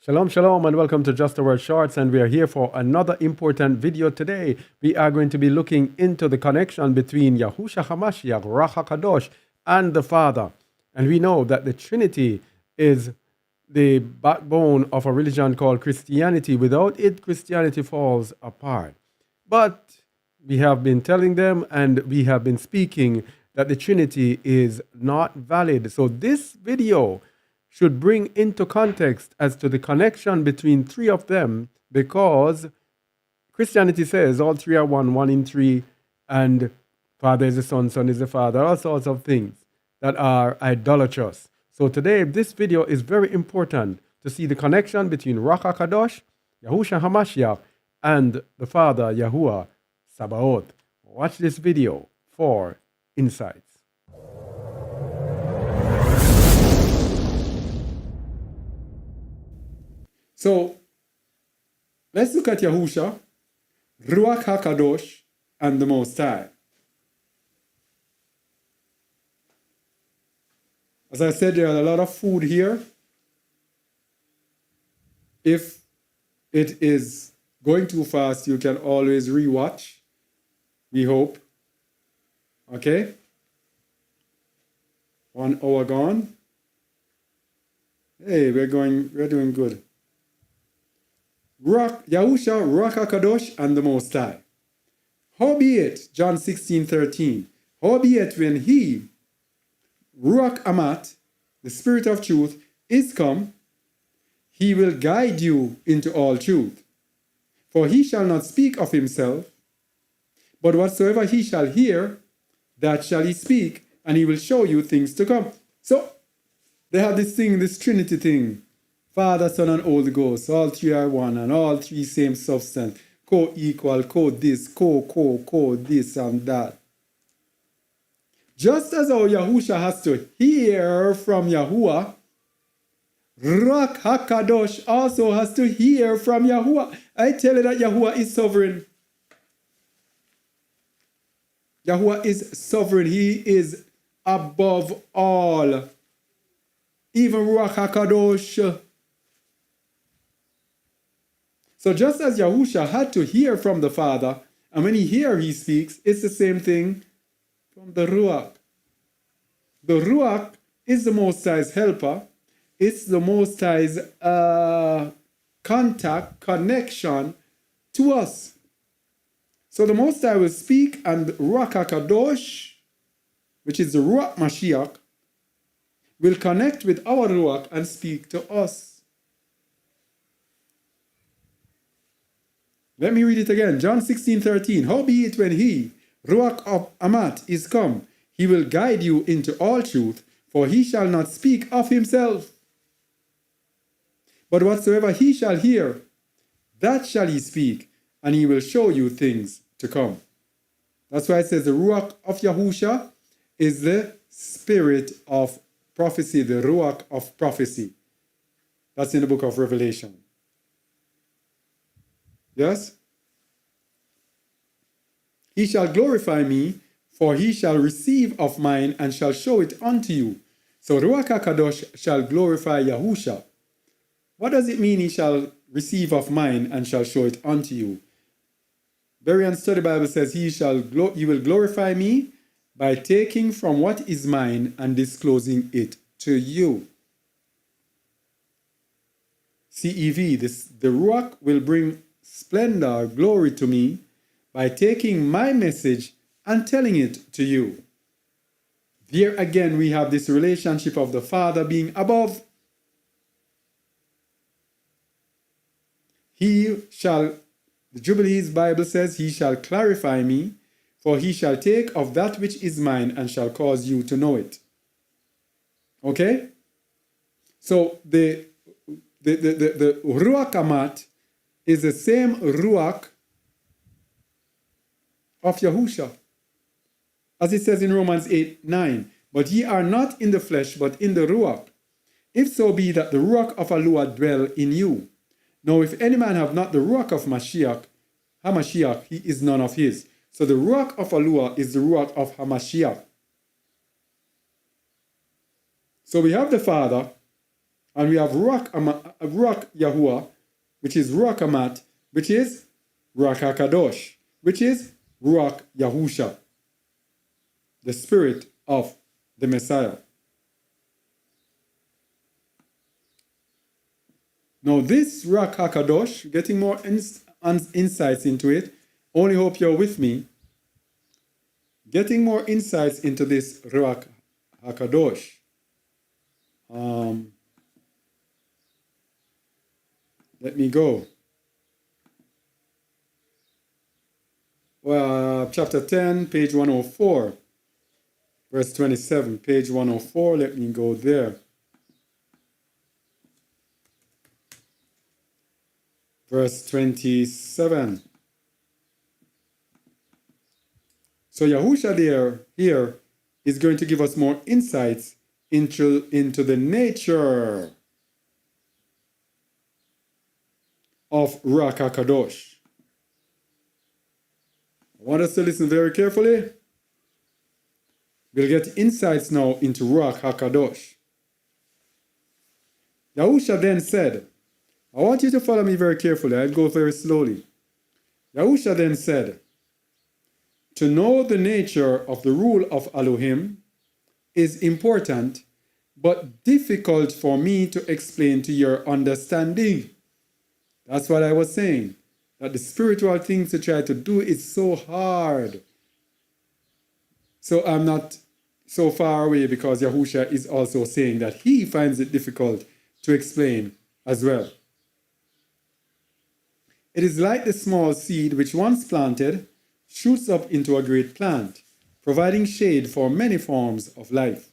Shalom, shalom, and welcome to Just the Word Shorts. And we are here for another important video today. We are going to be looking into the connection between Yahusha HaMashiach, Ruach HaQodesh, and the Father. And we know that the Trinity is the backbone of a religion called Christianity. Without it, Christianity falls apart. But we have been telling them and we have been speaking that the Trinity is not valid. So this video should bring into context as to the connection between three of them, because Christianity says all three are one, one in three, and Father is the Son, Son is the Father, all sorts of things that are idolatrous. So today, this video is very important to see the connection between Ruach HaQodesh, Yahusha HaMashiach, and the Father, Yahuah Sabaoth. Watch this video for insights. So, let's look at Yahusha, Ruach HaQodesh, and the Most High. As I said, there are a lot of food here. If it is going too fast, you can always rewatch. We hope. Okay? 1 hour gone. Hey, we're doing good. Yahusha, Ruach HaQodesh, and the Most High. Howbeit, John 16:13. Howbeit, when he, Ruach Amat, the Spirit of Truth, is come, he will guide you into all truth. For he shall not speak of himself, but whatsoever he shall hear, that shall he speak, and he will show you things to come. So, they have this thing, this Trinity thing. Father, Son, and Holy Ghost, all three are one, and all three same substance, co-equal, co-this, this and that. Just as how Yahusha has to hear from Yahuwah, Ruach HaQodesh also has to hear from Yahuwah. I tell you that Yahuwah is sovereign. Yahuwah is sovereign. He is above all. Even Ruach HaQodesh. So just as Yahusha had to hear from the Father, and when he speaks, it's the same thing from the Ruach. The Ruach is the Most High's helper. It's the Most High's connection to us. So the Most High will speak, and Ruach HaQodesh, which is the Ruach Mashiach, will connect with our Ruach and speak to us. Let me read it again. John 16:13. Howbeit, when he, Ruach Amat, is come, he will guide you into all truth, for he shall not speak of himself. But whatsoever he shall hear, that shall he speak, and he will show you things to come. That's why it says the Ruach of Yahusha is the spirit of prophecy, the Ruach of prophecy. That's in the book of Revelation. Yes? He shall glorify me, for he shall receive of mine and shall show it unto you. So Ruach HaQodesh shall glorify Yahusha. What does it mean he shall receive of mine and shall show it unto you? Berean Study Bible says he will glorify me by taking from what is mine and disclosing it to you. CEV, the Ruach will bring splendor, glory to me by taking my message and telling it to you. There again we have this relationship of the Father being above. The Jubilees Bible says, he shall clarify me, for he shall take of that which is mine and shall cause you to know it. Okay? So the Ruach Amat is the same Ruach of Yahusha. As it says in Romans 8:9, but ye are not in the flesh, but in the Ruach. If so be that the Ruach of Yahuwah dwell in you. Now if any man have not the Ruach of HaMashiach, he is none of his. So the Ruach of Yahuwah is the Ruach of HaMashiach. So we have the Father, And we have Ruach Yahuah, which is Ruach Amat, which is Ruach HaKadosh, which is Ruach Yahusha, the spirit of the Messiah. Now this Ruach HaKadosh, getting more insights into it, only hope you're with me. Getting more insights into this Ruach HaKadosh. Let me go. Well, chapter 10, page 104, verse 27, page 104. Let me go there. Verse 27. So Yahusha here is going to give us more insights into the nature of Ruach HaKadosh. I want us to listen very carefully. We'll get insights now into Ruach HaKadosh. Yahusha then said, I want you to follow me very carefully. I'll go very slowly. Yahusha then said, to know the nature of the rule of Elohim is important, but difficult for me to explain to your understanding. That's what I was saying. That the spiritual things to try to do is so hard. So I'm not so far away, because Yahusha is also saying that he finds it difficult to explain as well. It is like the small seed which once planted shoots up into a great plant, providing shade for many forms of life.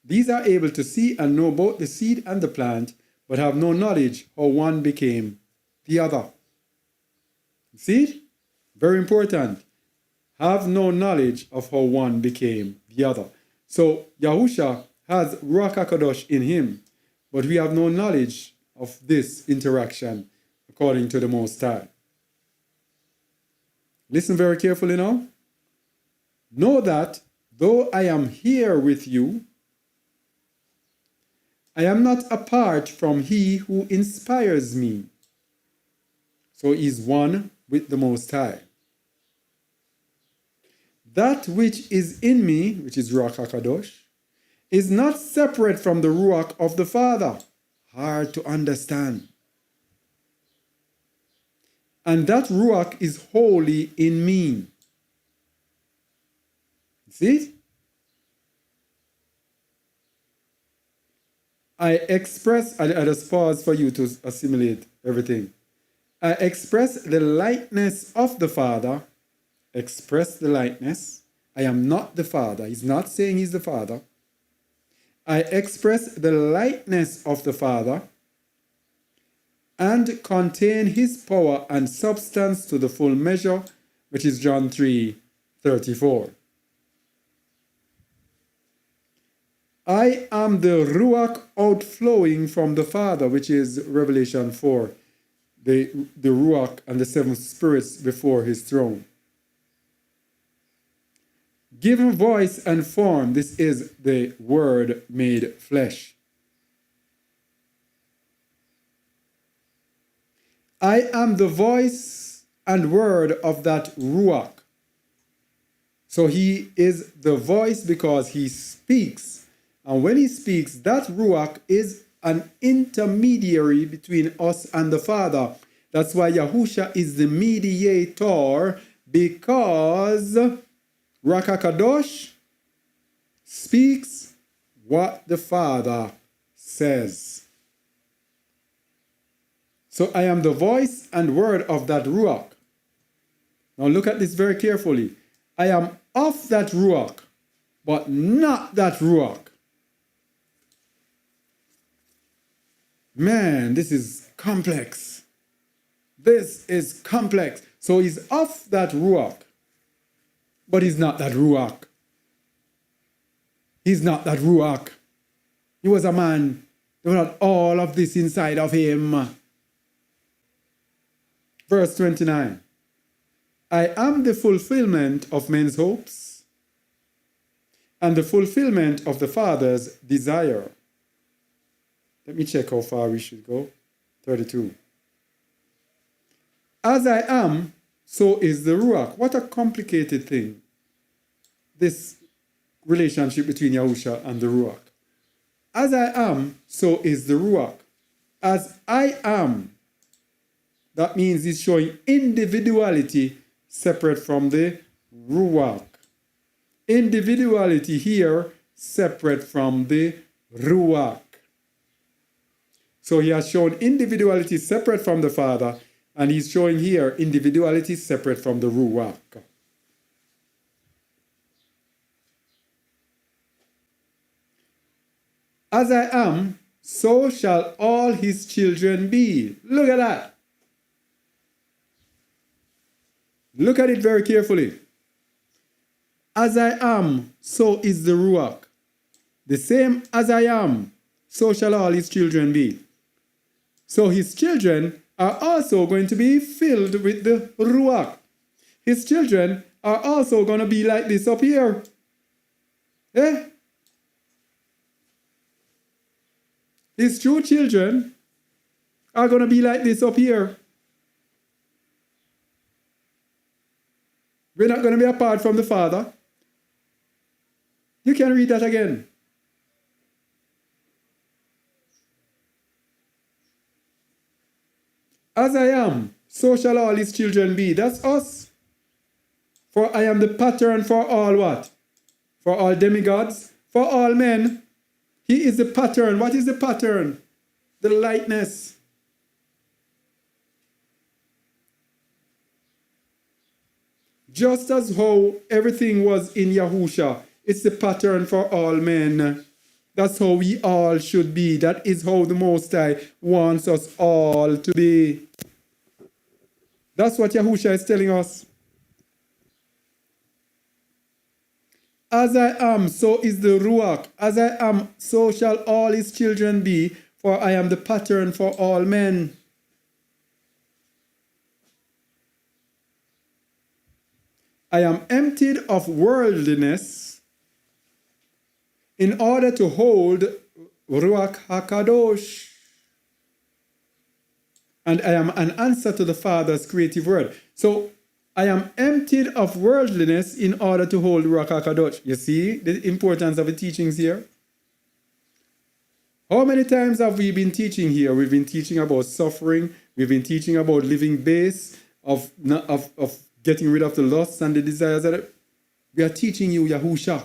These are able to see and know both the seed and the plant, but have no knowledge how one became the other. See? Very important. Have no knowledge of how one became the other. So Yahusha has Ruach HaKodesh in him, but we have no knowledge of this interaction according to the Most High. Listen very carefully now. Know that though I am here with you, I am not apart from he who inspires me. So he's one with the Most High. That which is in me, which is Ruach HaKadosh, is not separate from the Ruach of the Father. Hard to understand. And that Ruach is wholly in me. See? I just pause for you to assimilate everything. I express the likeness of the Father. Express the likeness. I am not the Father. He's not saying he's the Father. I express the likeness of the Father and contain his power and substance to the full measure, which is John 3:34. I am the Ruach outflowing from the Father, which is Revelation 4, the Ruach and the seven spirits before his throne. Given voice and form, this is the Word made flesh. I am the voice and word of that Ruach. So he is the voice because he speaks. And when he speaks, that Ruach is an intermediary between us and the Father. That's why Yahusha is the mediator, because Ruach HaKadosh speaks what the Father says. So I am the voice and word of that Ruach. Now look at this very carefully. I am of that Ruach, but not that Ruach. Man, this is complex. This is complex. So he's of that Ruach, but he's not that Ruach. He's not that Ruach. He was a man that had all of this inside of him. Verse 29. I am the fulfillment of men's hopes and the fulfillment of the Father's desire. Let me check how far we should go. 32. As I am, so is the Ruach. What a complicated thing, this relationship between Yahusha and the Ruach. As I am, so is the Ruach. As I am, that means he's showing individuality separate from the Ruach. Individuality here separate from the Ruach. So he has shown individuality separate from the Father, and he's showing here individuality separate from the Ruach. As I am, so shall all his children be. Look at that. Look at it very carefully. As I am, so is the Ruach. The same as I am, so shall all his children be. So his children are also going to be filled with the Ruach. His children are also going to be like this up here. Eh? His true children are going to be like this up here. We're not going to be apart from the Father. You can read that again. As I am, so shall all his children be. That's us. For I am the pattern for all what? For all demigods, for all men. He is the pattern. What is the pattern? The likeness. Just as how everything was in Yahusha, it's the pattern for all men. That's how we all should be. That is how the Most High wants us all to be. That's what Yahusha is telling us. As I am, so is the Ruach. As I am, so shall all his children be, for I am the pattern for all men. I am emptied of worldliness in order to hold Ruach HaQodesh. And I am an answer to the Father's creative word. So I am emptied of worldliness in order to hold Ruach HaQodesh. You see the importance of the teachings here? How many times have we been teaching here? We've been teaching about suffering. We've been teaching about living base, of getting rid of the lusts and the desires. We are teaching you Yahusha.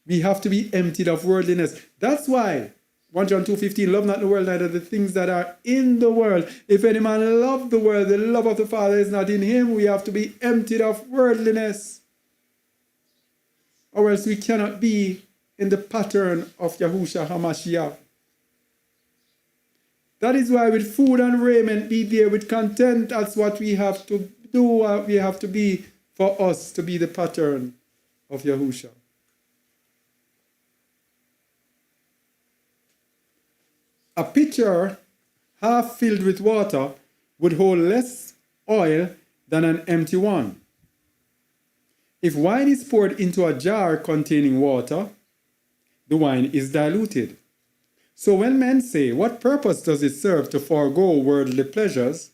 We have to be emptied of worldliness. That's why 1 John 2:15, love not the world, neither the things that are in the world. If any man love the world, the love of the Father is not in him. We have to be emptied of worldliness. Or else we cannot be in the pattern of Yahusha HaMashiach. That is why with food and raiment be there with content. That's what we have to do, what we have to be for us to be the pattern of Yahusha. A pitcher half filled with water would hold less oil than an empty one. If wine is poured into a jar containing water, the wine is diluted. So when men say, what purpose does it serve to forego worldly pleasures?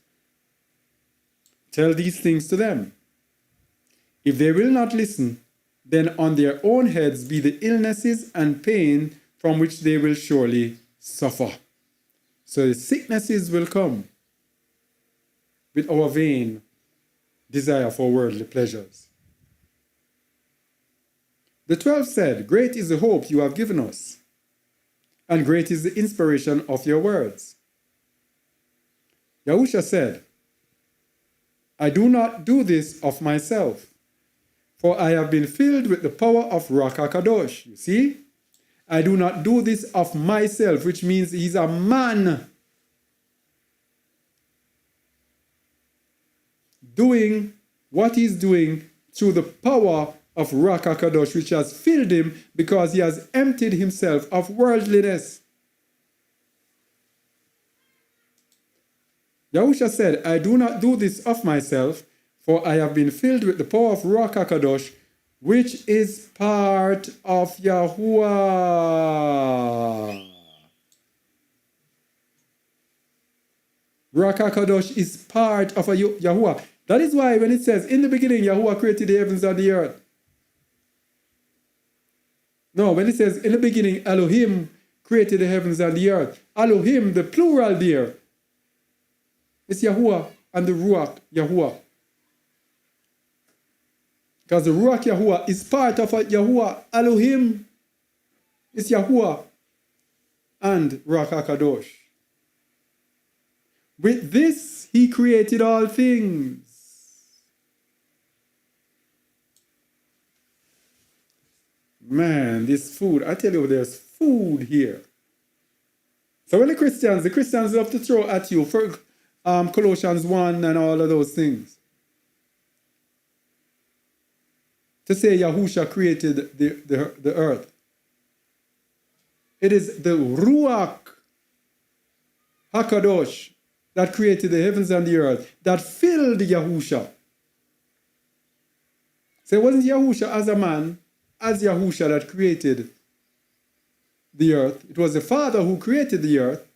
Tell these things to them. If they will not listen, then on their own heads be the illnesses and pain from which they will surely suffer. So the sicknesses will come with our vain desire for worldly pleasures. The 12 said, great is the hope you have given us, and great is the inspiration of your words. Yahusha said, I do not do this of myself, for I have been filled with the power of Ruach HaQodesh. You see? I do not do this of myself, which means he's a man doing what he's doing through the power of Ruach HaQodesh, which has filled him because he has emptied himself of worldliness. Yahusha said, I do not do this of myself, for I have been filled with the power of Ruach HaQodesh, which is part of Yahuwah. Ruach HaKodesh is part of Yahuwah. That is why when it says, in the beginning, Yahuwah created the heavens and the earth. No, when it says, in the beginning, Elohim created the heavens and the earth. Elohim, the plural there, is Yahuwah and the Ruach Yahuah. Because the Ruach Yahuah is part of Yahuwah. Elohim is Yahuwah and Ruach HaKodesh. With this, he created all things. Man, this food, I tell you, there's food here. So when the Christians love to throw at you for Colossians 1 and all of those things. To say Yahusha created the earth. It is the Ruach HaKodesh that created the heavens and the earth, that filled Yahusha. So it wasn't Yahusha as a man, as Yahusha that created the earth. It was the Father who created the earth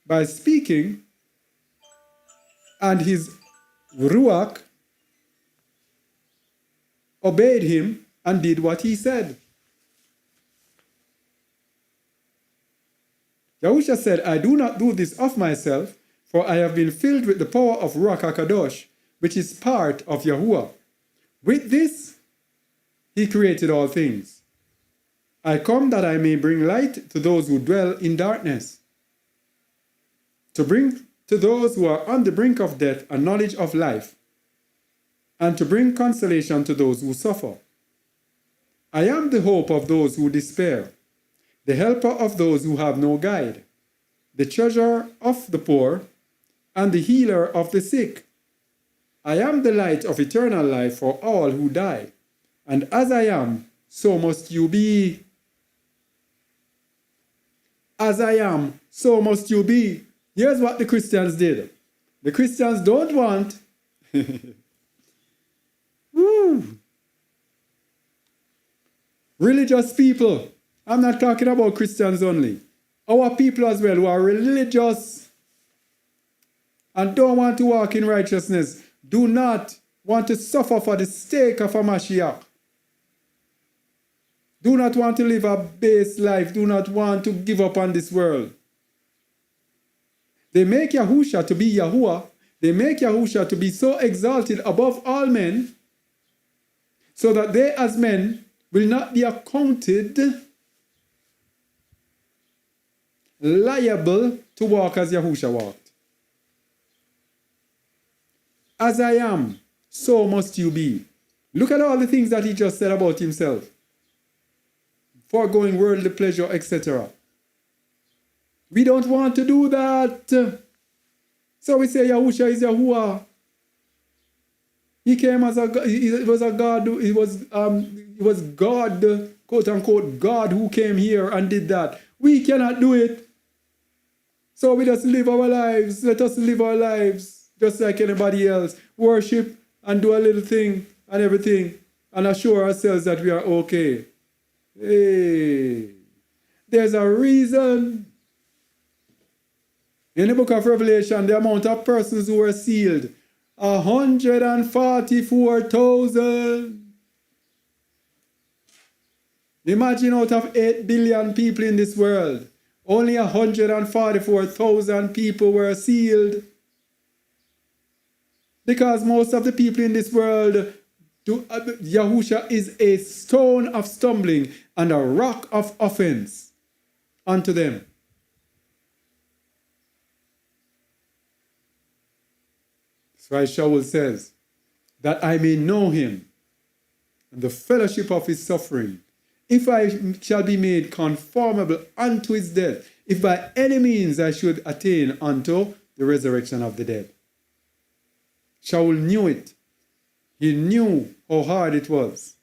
by speaking, and his Ruach obeyed him and did what he said. Yahusha said, I do not do this of myself, for I have been filled with the power of Ruach HaKodesh, which is part of Yahuwah. With this, he created all things. I come that I may bring light to those who dwell in darkness, to bring to those who are on the brink of death a knowledge of life, and to bring consolation to those who suffer. I am the hope of those who despair, the helper of those who have no guide, the treasurer of the poor, and the healer of the sick. I am the light of eternal life for all who die, and as I am, so must you be. As I am, so must you be. Here's what the Christians did. The Christians don't want religious people. I'm not talking about Christians only. Our people as well who are religious and don't want to walk in righteousness, do not want to suffer for the sake of a Mashiach. Do not want to live a base life. Do not want to give up on this world. They make Yahusha to be Yahuwah. They make Yahusha to be so exalted above all men, so that they as men will not be accounted liable to walk as Yahusha walked. As I am, so must you be. Look at all the things that he just said about himself. Foregoing worldly pleasure, etc. We don't want to do that. So we say Yahusha is Yahuwah. He came as he was a God. He was God, quote unquote, God who came here and did that. We cannot do it. So we just live our lives. Let us live our lives just like anybody else. Worship and do a little thing and everything and assure ourselves that we are okay. Hey, there's a reason. In the book of Revelation, the amount of persons who were sealed, 144,000. Imagine out of 8 billion people in this world, only 144,000 people were sealed. Because most of the people in this world, Yahusha is a stone of stumbling and a rock of offense unto them. That's why Shaul says, that I may know him and the fellowship of his suffering, if I shall be made conformable unto his death, if by any means I should attain unto the resurrection of the dead. Shaul knew it. He knew how hard it was.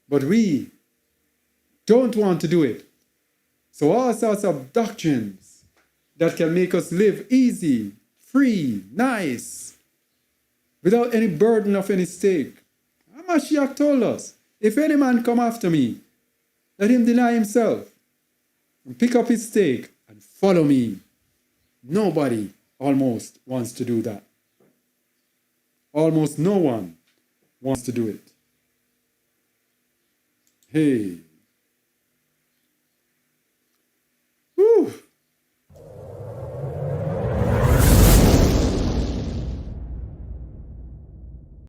But we don't want to do it. So all sorts of doctrines that can make us live easy, free, nice, without any burden of any stake. Hamashiach told us, if any man come after me, let him deny himself and pick up his stake and follow me. Nobody almost wants to do that. Almost no one wants to do it. Hey.